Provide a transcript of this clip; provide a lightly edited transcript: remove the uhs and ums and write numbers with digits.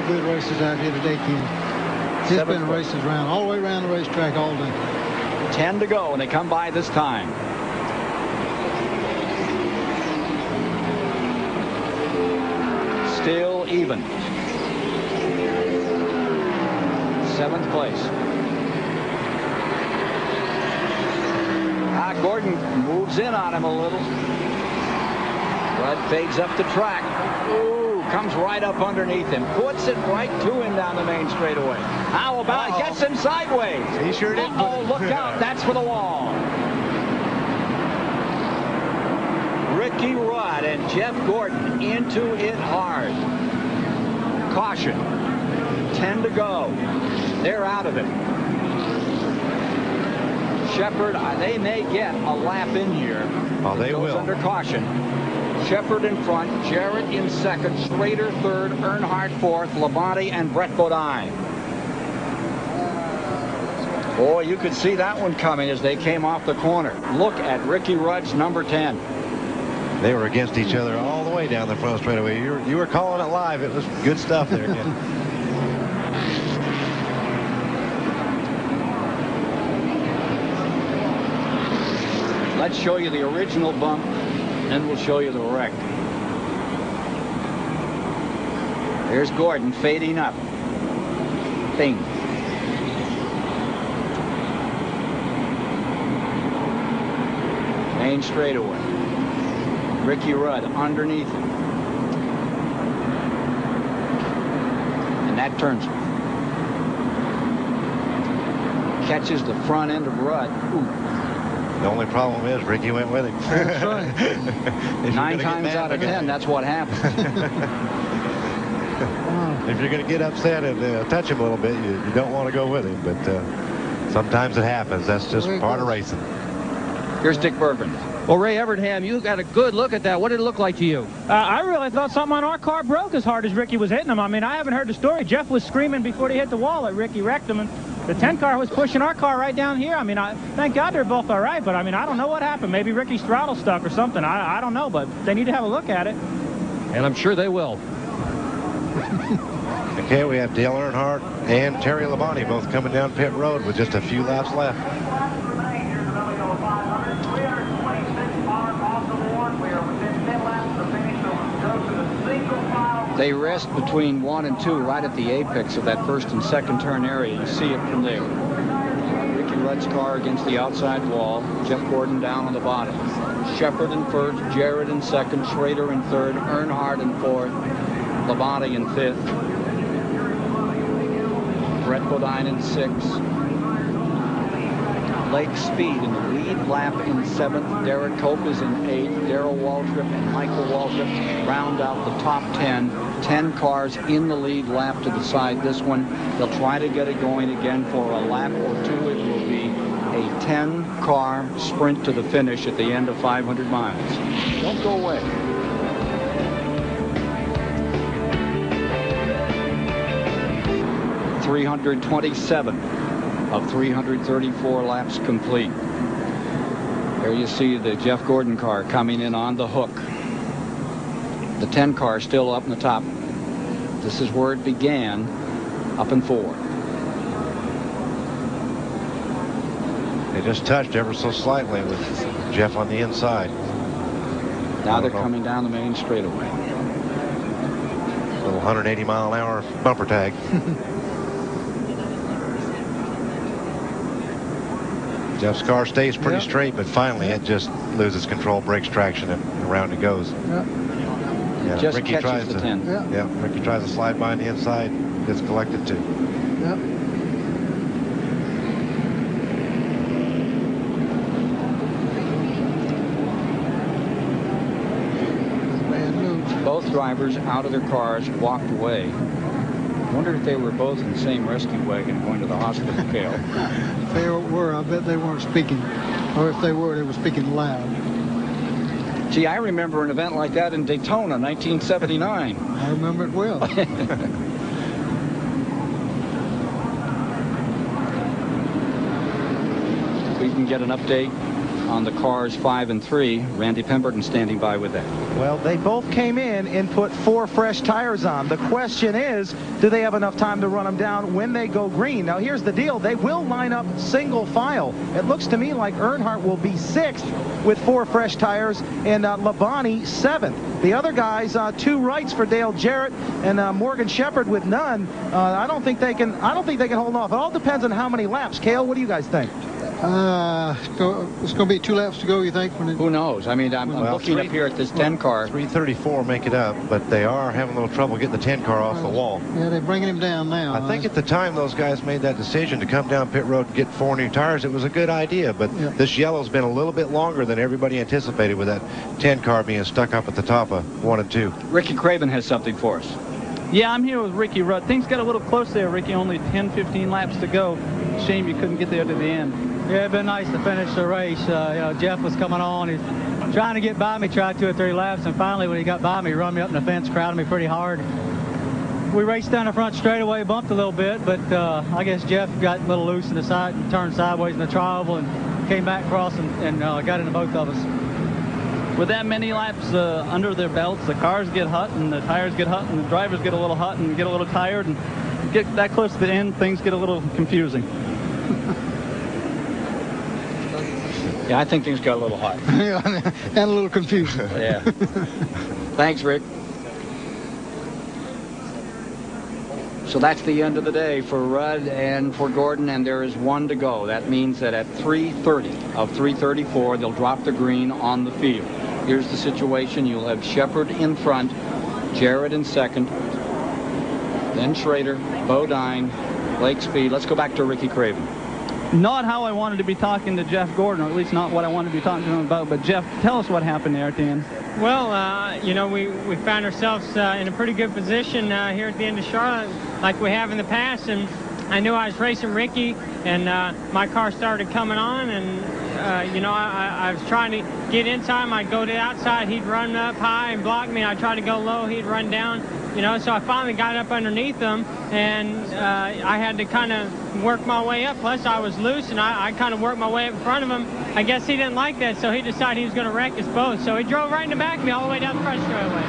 of good races out here today, Ken. It's been races around, all the way around the racetrack all day. 10 to go, and they come by this time. Still even. 7th place. Gordon moves in on him a little. Rudd fades up the track. Ooh, comes right up underneath him. Puts it right to him down the main straightaway. How about it? Gets him sideways. He sure did. Oh, look out. That's for the wall. Ricky Rudd and Jeff Gordon into it hard. Caution. 10 to go. They're out of it. Shepard, they may get a lap in here. Oh, they will. Under caution. Shepard in front, Jarrett in second, Schrader third, Earnhardt fourth, Labonte and Brett Bodine. Boy, you could see that one coming as they came off the corner. Look at Ricky Rudd's number 10. They were against each other all the way down the front straightaway. You were calling it live. It was good stuff there again. Let's show you the original bump, then we'll show you the wreck. There's Gordon fading up. Bing. Main straightaway. Ricky Rudd underneath him. And that turns him. Catches the front end of Rudd. Ooh. The only problem is Ricky went with him. That's right. 9 times out of 10, that's what happens. If you're going to get upset and touch him a little bit, you don't want to go with him. But sometimes it happens. That's just part of racing. Here's Dick Bergen. Well, Ray Evernham, you got a good look at that. What did it look like to you? I really thought something on our car broke as hard as Ricky was hitting him. I mean, I haven't heard the story. Jeff was screaming before he hit the wall that Ricky wrecked him. And the 10 car was pushing our car right down here. I mean, thank God they're both all right. But, I mean, I don't know what happened. Maybe Ricky's throttle stuck or something. I don't know. But they need to have a look at it. And I'm sure they will. Okay, we have Dale Earnhardt and Terry Labonte both coming down pit road with just a few laps left. They rest between 1 and 2 right at the apex of that first and second turn area. You see it from there. Ricky Rudd's car against the outside wall. Jeff Gordon down on the bottom. Shepard in first, Jarrett in second, Schrader in third, Earnhardt in fourth, Labonte in fifth, Brett Bodine in sixth. Lake Speed in the lead lap in 7th. Derek Cope is in 8th. Darrell Waltrip and Michael Waltrip round out the top 10. 10 cars in the lead lap to decide this one. They'll try to get it going again for a lap or two. It will be a 10-car sprint to the finish at the end of 500 miles. Don't go away. .327 of 334 laps complete. There you see the Jeff Gordon car coming in on the hook. The 10 car still up in the top. This is where it began, up in 4. They just touched ever so slightly with Jeff on the inside. Now they're coming down the main straightaway. A little 180-mile-an-hour bumper tag. Jeff's car stays pretty straight, but finally it just loses control, breaks traction, and around it goes. Yeah, Just Ricky catches tries the to, 10. Yeah, Ricky tries to slide by on the inside, gets collected too. Yep. Both drivers out of their cars walked away. Wondered if they were both in the same rescue wagon going to the hospital, Cale. If they were, I bet they weren't speaking. Or if they were speaking loud. Gee, I remember an event like that in Daytona, 1979. I remember it well. We can get an update on the cars 5 and 3. Randy Pemberton standing by with that. Well, they both came in and put 4 fresh tires on. The question is, do they have enough time to run them down when they go green? Now, here's the deal. They will line up single file. It looks to me like Earnhardt will be 6th with 4 fresh tires and Labonte 7th. The other guys, 2 rights for Dale Jarrett and Morgan Shepherd with none. I don't think they can hold off. It all depends on how many laps. Cale, what do you guys think? It's going to be 2 laps to go, you think? Who knows? I mean, I'm looking up here at this 10 car. 3:34 make it up, but they are having a little trouble getting the 10 car off the wall. Yeah, they're bringing him down now. I think at the time those guys made that decision to come down pit road and get 4 new tires, it was a good idea, but this yellow's been a little bit longer than everybody anticipated with that 10 car being stuck up at the top of 1 and 2. Ricky Craven has something for us. Yeah, I'm here with Ricky Rudd. Things got a little close there, Ricky. Only 10, 15 laps to go. Shame you couldn't get there to the end. Yeah, it'd been nice to finish the race. Jeff was coming on. He's trying to get by me, tried 2 or 3 laps, and finally when he got by me, he run me up in the fence, crowded me pretty hard. We raced down the front straightaway, bumped a little bit, but I guess Jeff got a little loose in the side and turned sideways in the trial and came back across and got into both of us. With that many laps under their belts, the cars get hot and the tires get hot and the drivers get a little hot and get a little tired, and get that close to the end, things get a little confusing. Yeah, I think things got a little hot. And a little confusing. Yeah. Thanks, Rick. So that's the end of the day for Rudd and for Gordon, and there is 1 to go. That means that at 3:30 of 3:34, they'll drop the green on the field. Here's the situation. You'll have Shepherd in front, Jarrett in second, then Schrader, Bodine, Blake Speed. Let's go back to Ricky Craven. Not how I wanted to be talking to Jeff Gordon, or at least not what I wanted to be talking to him about. But Jeff, tell us what happened there at the end. Well, we found ourselves in a pretty good position here at the end of Charlotte, like we have in the past. And I knew I was racing Ricky, and my car started coming on, and I was trying to get inside him. I'd go to the outside, he'd run up high and block me. I'd try to go low, he'd run down. So I finally got up underneath him, and I had to kind of work my way up. Plus, I was loose, and I kind of worked my way up in front of him. I guess he didn't like that, so he decided he was going to wreck us both. So he drove right in the back of me all the way down the front straightaway.